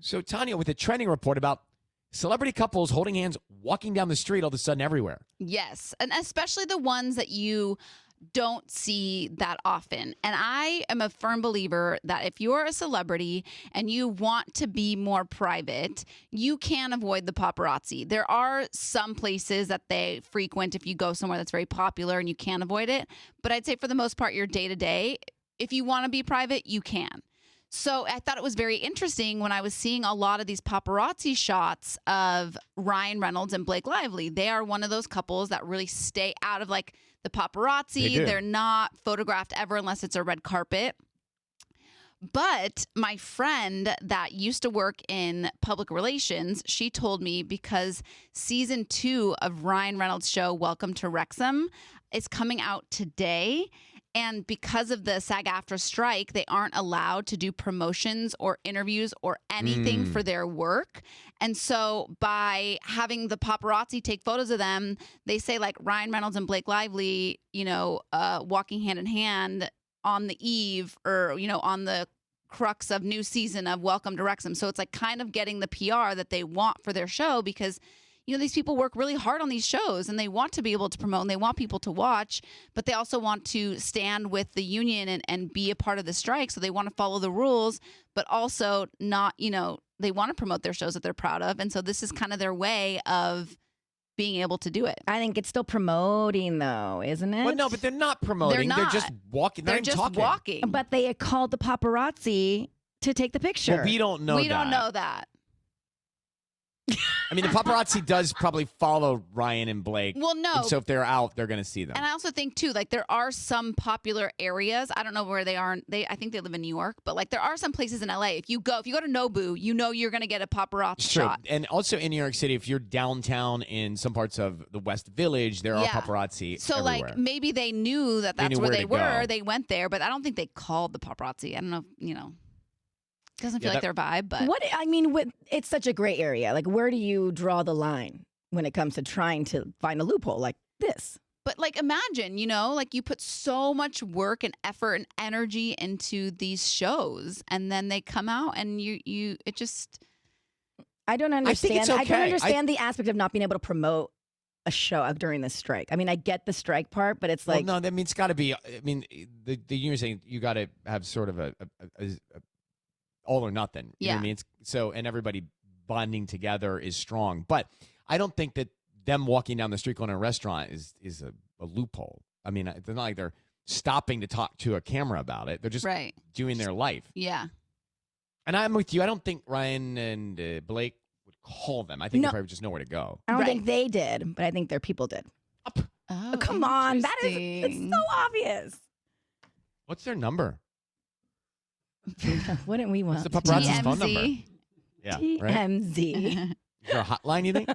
So, Tanya, with a trending report about celebrity couples holding hands, walking down the street all of a sudden everywhere. Yes, and especially the ones that you don't see that often. And I am a firm believer that if you're a celebrity and you want to be more private, you can avoid the paparazzi. There are some places that they frequent if you go somewhere that's very popular and you can avoid it. But I'd say for the most part, your day-to-day, if you want to be private, you can. So I thought it was very interesting when I was seeing a lot of these paparazzi shots of Ryan Reynolds and Blake Lively. They are one of those couples that really stay out of like the paparazzi. They're not photographed ever unless it's a red carpet. But my friend that used to work in public relations, she told me because season 2 of Ryan Reynolds' show, Welcome to Wrexham, is coming out today. And because of the SAG-AFTRA strike, they aren't allowed to do promotions or interviews or anything for their work. And so by having the paparazzi take photos of them, they say like Ryan Reynolds and Blake Lively, walking hand in hand on the eve or, on the crux of new season of Welcome to Wrexham. So it's like kind of getting the PR that they want for their show because these people work really hard on these shows and they want to be able to promote and they want people to watch, but they also want to stand with the union and be a part of the strike. So they want to follow the rules, but also not, they want to promote their shows that they're proud of. And so this is kind of their way of being able to do it. I think it's still promoting though, isn't it? Well, no, but they're not promoting. They're just walking. They're just walking. But they called the paparazzi to take the picture. Well, we don't know that. We don't know that. I mean, the paparazzi does probably follow Ryan and Blake. Well, no. And so if they're out, they're going to see them. And I also think, too, like there are some popular areas. I don't know where they are. I think they live in New York. But like there are some places in L.A. If you go to Nobu, you're going to get a paparazzi shot. And also in New York City, if you're downtown in some parts of the West Village, there are paparazzi so everywhere. Like maybe they knew that that's where they were. They went there. But I don't think they called the paparazzi. I don't know, doesn't feel like their vibe, but it's such a gray area. Like, where do you draw the line when it comes to trying to find a loophole like this? But like, imagine, like you put so much work and effort and energy into these shows, and then they come out, and it just. I don't understand. I think it's okay. I don't understand the aspect of not being able to promote a show during the strike. I mean, I get the strike part, but it's like, well, no, it's got to be. I mean, the union saying you got to have sort of a all or nothing. You know what I mean? And everybody bonding together is strong. But I don't think that them walking down the street going to a restaurant is a loophole. I mean, it's not like they're stopping to talk to a camera about it. They're just doing their life. Yeah. And I'm with you. I don't think Ryan and Blake would call them. I think they probably just know where to go. I don't think they did, but I think their people did. Oh, come on. It's so obvious. What's their number? Wouldn't we want What's the paparazzi's phone number? TMZ. Yeah, TMZ. Is there a hotline, you think?